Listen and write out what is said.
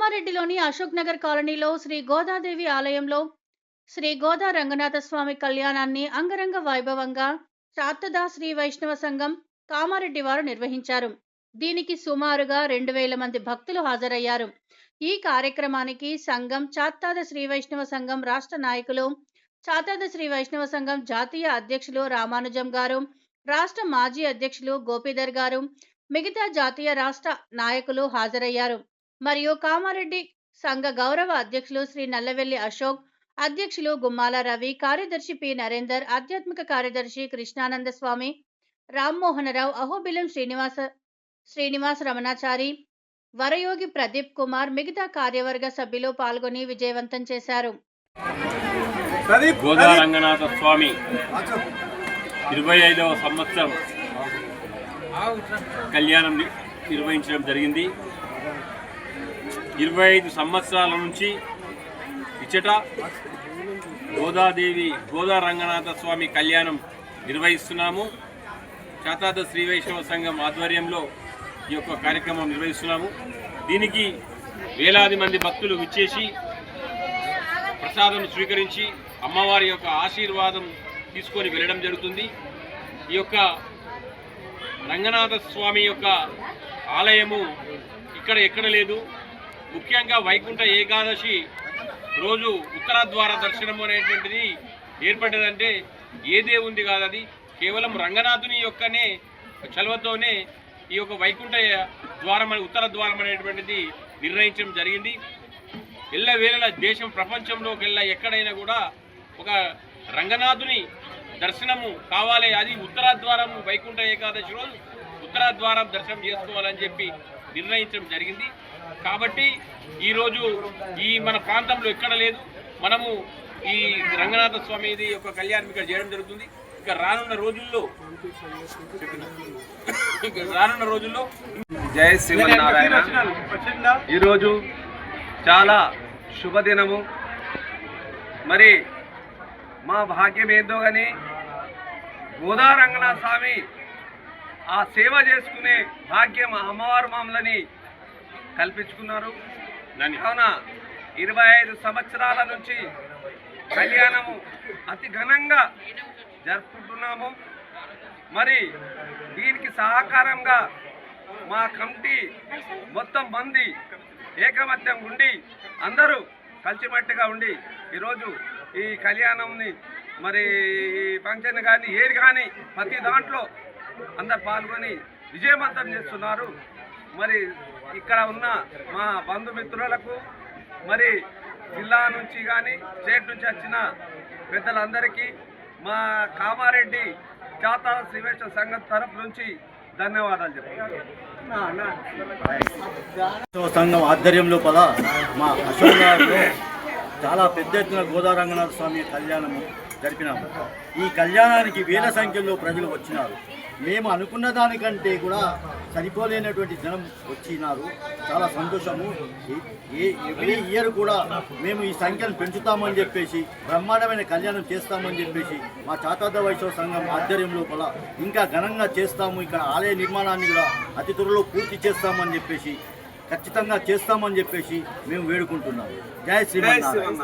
కామారెడ్డిలోని అశోక్ నగర్ కాలనీలో శ్రీ గోదాదేవి ఆలయంలో శ్రీ గోదా రంగనాథ స్వామి కళ్యాణాన్ని అంగరంగ వైభవంగా శారదా శ్రీ వైష్ణవ సంఘం కామారెడ్డి వారు నిర్వహించారు. దీనికి సుమారుగా 2000 మంది భక్తులు హాజరయ్యారు. ఈ కార్యక్రమానికి సంఘం చాత్తాద శ్రీ వైష్ణవ సంఘం రాష్ట్ర నాయకులు, చాత్తాద శ్రీ వైష్ణవ సంఘం జాతీయ అధ్యక్షులు రామానుజం గారు, రాష్ట్ర మాజీ అధ్యక్షులు గోపీధర్ గారు, మిగతా జాతీయ రాష్ట్ర నాయకులు హాజరయ్యారు. మరియు కామారెడ్డి సంఘ గౌరవ అధ్యక్షులు శ్రీ నల్లవెల్లి అశోక్, అధ్యక్షులు గుమ్మాల రవి, కార్యదర్శి పి నరేందర్, ఆధ్యాత్మిక కార్యదర్శి కృష్ణానంద స్వామి, రామ్మోహనరావు, అహోబిలం శ్రీనివాస రమణాచారి, వరయోగి ప్రదీప్ కుమార్, మిగతా కార్యవర్గ సభ్యులు పాల్గొని విజయవంతం చేశారు. గోదా రంగనాథ స్వామి 25వ సంవత్సరం కళ్యాణం నిర్వహించడం జరిగింది. 25 సంవత్సరాల నుంచి ఇచ్చట గోదా రంగనాథ స్వామి కళ్యాణం నిర్వహిస్తున్నాము. చాతాద శ్రీ వైష్ణవ సంఘం ఆధ్వర్యంలో ఈ యొక్క కార్యక్రమం నిర్వహిస్తున్నాము. దీనికి వేలాది మంది భక్తులు విచ్చేసి ప్రసాదం స్వీకరించి అమ్మవారి యొక్క ఆశీర్వాదం తీసుకొని వెళ్ళడం జరుగుతుంది. ఈ యొక్క రంగనాథ స్వామి యొక్క ఆలయము ఎక్కడ లేదు. ముఖ్యంగా వైకుంఠ ఏకాదశి రోజు ఉత్తరద్వార దర్శనం అనేటువంటిది ఏర్పడ్డదంటే ఏ దేవుంది కాదు, అది కేవలం రంగనాథుని యొక్కనే చలవతోనే ఈ యొక్క వైకుంఠ ద్వారం ఉత్తర ద్వారం అనేటువంటిది నిర్ణయించడం జరిగింది. ఎల్లవేళలా దేశం ప్రపంచంలోకెల్లా ఎక్కడైనా కూడా ఒక రంగనాథుని దర్శనము కావాలి, అది ఉత్తరద్వారం వైకుంఠ ఏకాదశి రోజు ఉత్తరద్వారం దర్శనం చేసుకోవాలని చెప్పి నిర్ణయించడం జరిగింది. కాబట్టి ఈరోజు ఈ మన ప్రాంతంలో ఎక్కడ లేదు, మనము ఈ రంగనాథ స్వామిది యొక్క కళ్యాణం ఇక్కడ చేయడం జరుగుతుంది. ఇక రానున్న రోజుల్లో జై శ్రీమన్నారాయణ. ఈరోజు చాలా శుభదినము. మరి మా భాగ్యం ఏందో కానీ గోదా రంగనాథ స్వామి ఆ సేవ చేసుకునే భాగ్యం అమ్మవారు మమ్మల్ని కల్పించుకున్నారు. కావున 25 సంవత్సరాల నుంచి కళ్యాణము అతి ఘనంగా జరుపుకుంటున్నాము. మరి దీనికి సహకారంగా మా కమిటీ మొత్తం మంది ఏకమత్యం ఉండి అందరూ కలిసిమట్టుగా ఉండి ఈరోజు ఈ కళ్యాణంని మరి ఫంక్షన్ కానీ ఏది కానీ ప్రతి దాంట్లో అందరు పాల్గొని విజయవంతం చేస్తున్నారు. మరి ఇక్కడ ఉన్న మా బంధుమిత్రులకు, మరి జిల్లా నుంచి కానీ స్టేట్ నుంచి వచ్చిన పెద్దలందరికీ మా కామారెడ్డి చాతాద శ్రీ వైష్ణవ సంఘం తరఫు నుంచి ధన్యవాదాలు చెప్తున్నాను. సంఘం ఆధ్వర్యంలో పద మా అశోక్ నగర్లో చాలా పెద్ద ఎత్తున గోదా రంగనాథ స్వామి కళ్యాణము జరిపినాము. ఈ కళ్యాణానికి వేల సంఖ్యలో ప్రజలు వచ్చినారు. మేము అనుకున్న దానికంటే కూడా సరిపోలేనటువంటి జనం వచ్చినారు. చాలా సంతోషము. ఎవ్రీ ఇయర్ కూడా మేము ఈ సంఖ్యను పెంచుతామని చెప్పేసి, బ్రహ్మాండమైన కళ్యాణం చేస్తామని చెప్పేసి మా చాతాద వైష్ణవ సంఘం ఆధ్వర్యంలో కూడా ఇంకా ఘనంగా చేస్తాము. ఇక్కడ ఆలయ నిర్మాణాన్ని కూడా అతి త్వరలో పూర్తి చేస్తామని చెప్పేసి, ఖచ్చితంగా చేస్తామని చెప్పేసి మేము వేడుకుంటున్నాము. జై శ్రీమన్నారాయణ.